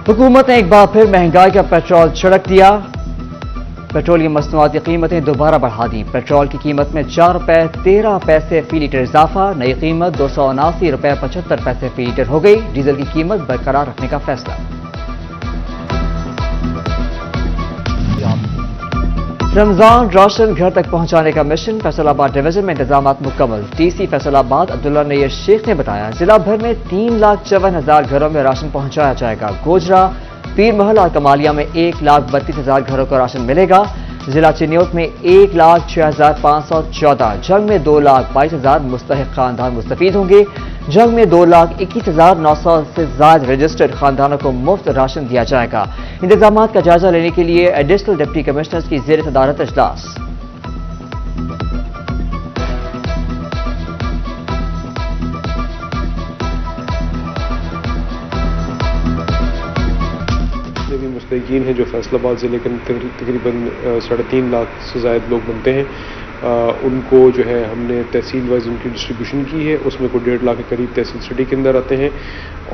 हुकूमत ने एक बार फिर महंगाई का पेट्रोल छिड़क दिया। पेट्रोलियम मसनूआत की कीमतें दोबारा बढ़ा दी। पेट्रोल की कीमत में 4 रुपए 13 पैसे फी लीटर इजाफा। नई कीमत 279 रुपए 75 पैसे फी लीटर हो गई। डीजल की कीमत बरकरार रखने का फैसला। रमजान राशन घर तक पहुंचाने का मिशन। फैसलाबाद डिवीजन में इंतजामात मुकम्मल। टीसी फैसलाबाद अब्दुल्ला नैयर शेख ने बताया, जिला भर में 3,54,000 घरों में राशन पहुंचाया जाएगा। गोजरा, पीर महल और कमालिया में 1,32,000 घरों को राशन मिलेगा। जिला चिन्योट में 1,06,514, जंग में 2,22,000 मुस्तहिक खानदान मुस्तफीद होंगे। जंग में 2,21,900 से ज्यादा रजिस्टर्ड खानदानों को मुफ्त राशन दिया जाएगा। इंतजामात का जायजा लेने के लिए एडिशनल डिप्टी कमिश्नर्स की ज़ेर सदारत इजलास। भी मुस्तहिकीन हैं जो फैसलाबाद ज़िले के तकरीबन 3.5 लाख से ज़ायद लोग बनते हैं, उनको जो है हमने तहसील वाइज उनकी डिस्ट्रीब्यूशन की है। उसमें कोई 1.5 लाख के करीब तहसील सिटी के अंदर आते हैं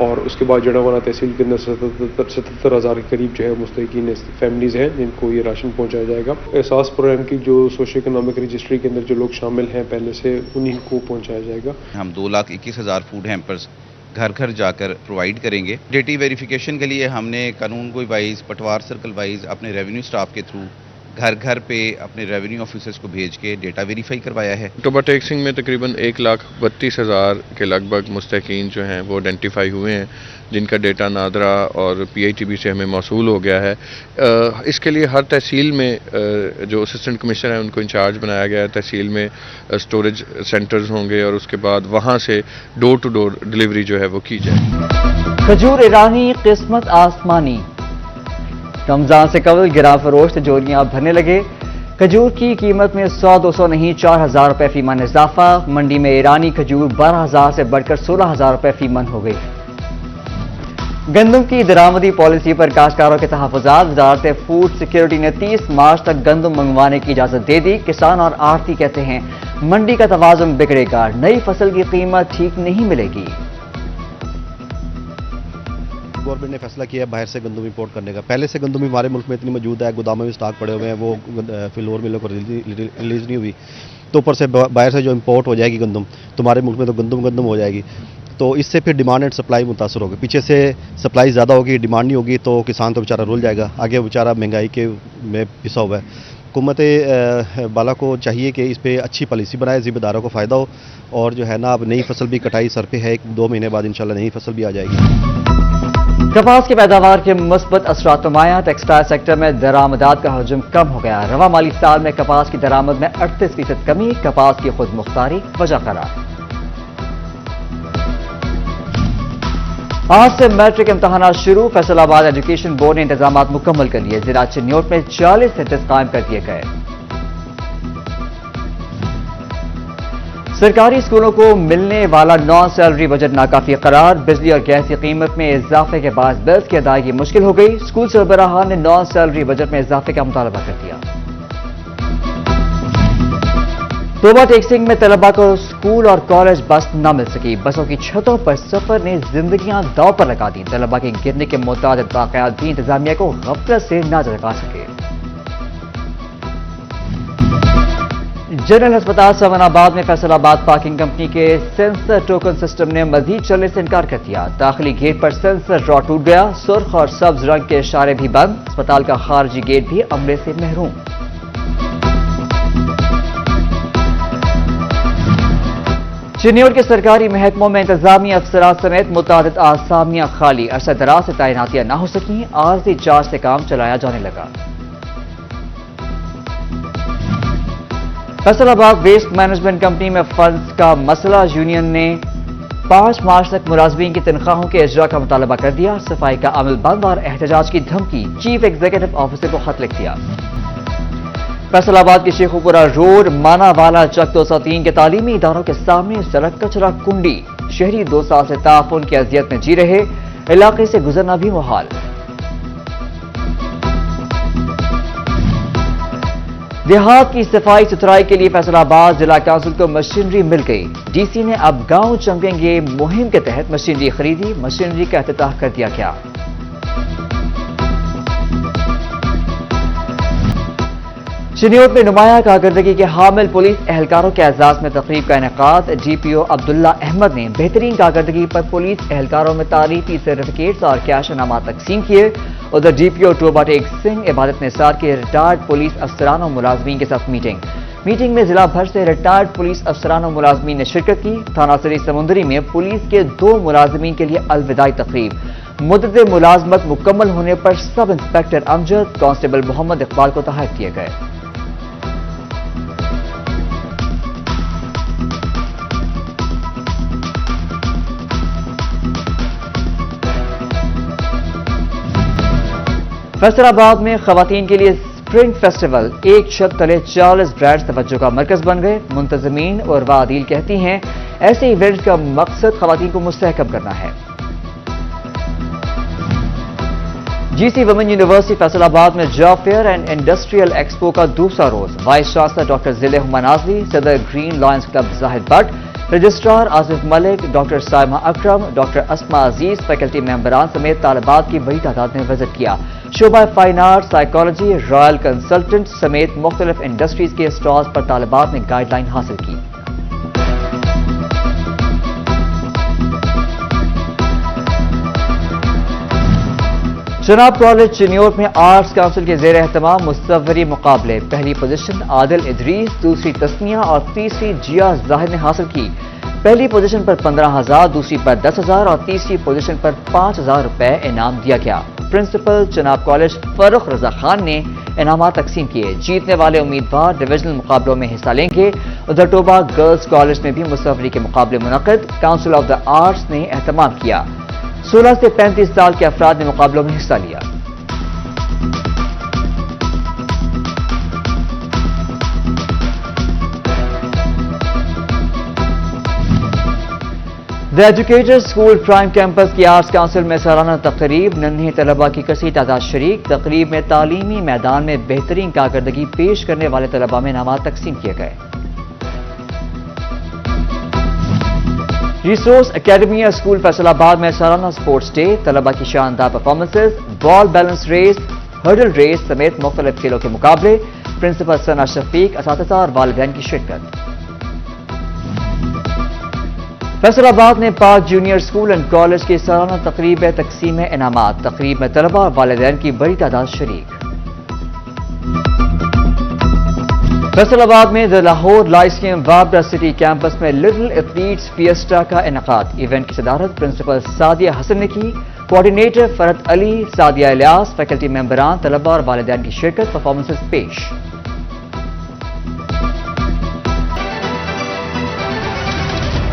और उसके बाद जड़ावाना तहसील के अंदर 77,000 के करीब जो है मुस्तहिकीन फैमिलीज़ हैं जिनको ये राशन पहुंचाया जाएगा। एहसास प्रोग्राम की जो सोशो इकोनॉमिक रजिस्ट्री के अंदर जो लोग शामिल हैं पहले से, उन्हीं को पहुंचाया जाएगा। हम 2,21,000 फूड हैम्पर्स घर घर जाकर प्रोवाइड करेंगे। डेटी वेरिफिकेशन के लिए हमने कानून कोई वाइज, पटवार सर्कल वाइज अपने रेवेन्यू स्टाफ के थ्रू घर घर पे अपने रेवेन्यू ऑफिसर्स को भेज के डेटा वेरीफाई करवाया है। अक्टूबर टैक्सिंग में तकरीबन 1,32,000 के लगभग मुस्तहिकीन जो हैं वो आइडेंटिफाई हुए हैं, जिनका डेटा नादरा और PITB से हमें मौसूल हो गया है। इसके लिए हर तहसील में जो असिस्टेंट कमिश्नर हैं उनको इंचार्ज बनाया गया है। तहसील में स्टोरेज सेंटर्स होंगे और उसके बाद वहाँ से डोर टू डोर डिलीवरी जो है वो की जाए। खजूर ईरानी, किस्मत आसमानी। रमजान से कबल गिरा फरोश तिजोरियां भरने लगे। खजूर की कीमत में 100-200 नहीं 4,000 रुपए फी मन इजाफा। मंडी में ईरानी खजूर 12,000 से बढ़कर 16,000 रुपए फी मन हो गई। गंदम की दरामदी पॉलिसी पर काश्तकारों के तहफ़्फ़ुज़ात। वज़ारत फूड सिक्योरिटी ने 30 मार्च तक गंदम मंगवाने की इजाजत दे दी। किसान और आढ़ती कहते हैं मंडी का तवाज़ुन बिगड़ेगा, नई फसल की कीमत ठीक नहीं मिलेगी। गवर्नमेंट ने फैसला किया है बाहर से गंदम इंपोर्ट करने का। पहले से गंदम हमारे मुल्क में इतनी मौजूद है, गोदामों में स्टॉक पड़े हुए हैं, वो फ्लोर मिलों को रिलीज नहीं हुई, तो ऊपर से बाहर से जो इंपोर्ट हो जाएगी गंदम, तो हमारे मुल्क में तो गंदम हो जाएगी। तो इससे फिर डिमांड एंड सप्लाई मुतासर होगी। पीछे से सप्लाई ज़्यादा होगी, डिमांड नहीं होगी, तो किसान तो बेचारा रुल जाएगा। आगे बेचारा महंगाई के में पिसा हुआ है। हुकूमत बाला को चाहिए कि इस पर अच्छी पॉलिसी बनाए, ज़िम्मेदारों को फ़ायदा हो। और जो है ना, अब नई फसल भी कटाई सर पे है, 1-2 महीने बाद इंशाल्लाह नई फसल भी आ जाएगी। कपास की पैदावार के मुस्बत असरात नुमायां। टेक्सटाइल सेक्टर में दरामदात का हजम कम हो गया। रवा माली साल में कपास की दरामद में 38% कमी। कपास की खुद मुख्तारी वजह करार। आज से मैट्रिक इम्तहानात शुरू। फैसलाबाद एजुकेशन बोर्ड ने इंतजामात मुकम्मल कर लिए। जिला चिन्योट में 40 सेंटर्स कायम कर दिए गए। सरकारी स्कूलों को मिलने वाला नॉन सैलरी बजट नाकाफी करार। बिजली और गैस की कीमत में इजाफे के बाद बिल्स की अदायगी मुश्किल हो गई। स्कूल सरबराहान ने नॉन सैलरी बजट में इजाफे का मुतालबा कर दिया। तोबा टेक्सिंग में तलबा को स्कूल और कॉलेज बस न मिल सकी। बसों की छतों पर सफर ने जिंदगियां दांव पर लगा दी। तलबा के गिरने के मुताबिक वाकयात भी इंतजामिया को गफलत से न जगा सके। जनरल अस्पताल सवानाबाद में फैसलाबाद पार्किंग कंपनी के सेंसर टोकन सिस्टम ने मजीद चलने से इनकार कर दिया। दाखिली गेट पर सेंसर ड्रॉ टूट गया। सुर्ख और सब्ज रंग के इशारे भी बंद। अस्पताल का खारजी गेट भी अमले से महरूम। चिन्योट के सरकारी महकमों में इंतजामी अफसरान समेत मुतादिद आसामियां खाली। अरसा दराज से तैनातियां न हो सकी। आरजी चार्ज से काम चलाया जाने लगा। फैसलाबाद वेस्ट मैनेजमेंट कंपनी में फंड्स का मसला। यूनियन ने 5 मार्च तक मुलाजमीन की तनख्वाहों के इजरा का मुतालबा कर दिया। सफाई का अमल बंद और एहतजाज की धमकी। चीफ एग्जीक्यूटिव ऑफिसर को खत लिख दिया। फैसलाबाद की शेखुपुरा रोड मानावाला चक 203 के तालीमी इदारों के सामने सड़क कचरा कुंडी। शहरी 2 साल से ताफुन की अजियत में जी रहे। इलाके से गुजरना भी मुहाल। देहात की सफाई सुथराई के लिए फैसलाबाद जिला काउंसिल को मशीनरी मिल गई। डीसी ने अब गांव चमकेंगे मुहिम के तहत मशीनरी खरीदी। मशीनरी का इफ्तिताह कर दिया गया। شنیوٹ میں نمایاں کارکردگی کے حامل پولیس اہلکاروں کے اعزاز میں تقریب کا انعقاد. ڈی پی او عبداللہ احمد نے بہترین کارکردگی پر پولیس اہلکاروں میں تعریفی سرٹیفکیٹس اور کیش انعامات تقسیم کیے. ادھر ڈی پی او ٹوبا ٹیک سنگھ عبادت نثار کے ریٹائرڈ پولیس افسران اور ملازمین کے ساتھ میٹنگ میں ضلع بھر سے ریٹائرڈ پولیس افسران اور ملازمین نے شرکت کی. تھانہ سری سمندری میں پولیس کے 2 ملازمین کے لیے الوداعی تقریب. مدت ملازمت مکمل ہونے پر سب انسپکٹر امجد، کانسٹیبل محمد اقبال کو تحائف کیے گئے. فیصل آباد میں خواتین کے لیے اسپرنگ فیسٹیول ایک چھت تلے 40 برانڈز توجہ کا مرکز بن گئے. منتظمین اور عادل کہتی ہیں ایسے ایونٹ کا مقصد خواتین کو مستحکم کرنا ہے. G C women university Faisalabad میں job fair and industrial expo کا دوسرا روز. وائس چانسلر ڈاکٹر ضلع ہما نازلی، صدر green lines club Zahid Butt, registrar Asif Malik, doctor Saima Akram, doctor Asma Aziz, faculty ممبران سمیت طالبات کی بڑی تعداد نے وزٹ کیا. شعبہ fine art, psychology, royal consultant سمیت مختلف انڈسٹریز کے اسٹالز پر طالبات نے گائیڈ لائن حاصل کی. چناب کالج چنیوٹ میں آرٹس کونسل کے زیر اہتمام مصوری مقابلے. پہلی پوزیشن عادل ادریس، دوسری تسمیہ اور تیسری جیا زاہد نے حاصل کی. پہلی پوزیشن پر 15,000، دوسری پر 10,000 اور تیسری پوزیشن پر 5,000 روپے انعام دیا گیا. پرنسپل چناب کالج فاروق رضا خان نے انعامات تقسیم کیے. جیتنے والے امیدوار ڈویژنل مقابلوں میں حصہ لیں گے. ادھر ٹوبا گرلز کالج میں بھی مصوری کے مقابلے منعقد. کاؤنسل آف دا آرٹس نے اہتمام کیا. 16 سے 35 سال کے افراد نے مقابلوں میں حصہ لیا. دی ایجوکیٹر اسکول پرائم کیمپس کی آرٹس کونسل میں سالانہ تقریب. ننھے طلباء کی کثیر تعداد شریک. تقریب میں تعلیمی میدان میں بہترین کارکردگی پیش کرنے والے طلباء میں انعامات تقسیم کیے گئے. ریسورس اکیڈمی اسکول فیصل آباد میں سالانہ سپورٹس ڈے. طلباء کی شاندار پرفارمنسز، بال بیلنس ریس، ہرڈل ریس سمیت مختلف کھیلوں کے مقابلے. پرنسپل ثنا شفیق، اساتذہ اور والدین کی شرکت. فیصل آباد میں پاک جونیئر اسکول اینڈ کالج کی سالانہ تقریب تقسیم انعامات. تقریب میں طلباء اور والدین کی بڑی تعداد شریک. فیصل آباد میں دی لاہور لائسکیم وابڈا سٹی کیمپس میں لٹل ایتھلیٹس فیسٹا کا انعقاد. ایونٹ کی صدارت پرنسپل سعدیہ حسن نے کی. کوآرڈینیٹر فرحت علی، سعدیہ الیاس، فیکلٹی ممبران، طلباء اور والدین کی شرکت. پرفارمنسز پیش.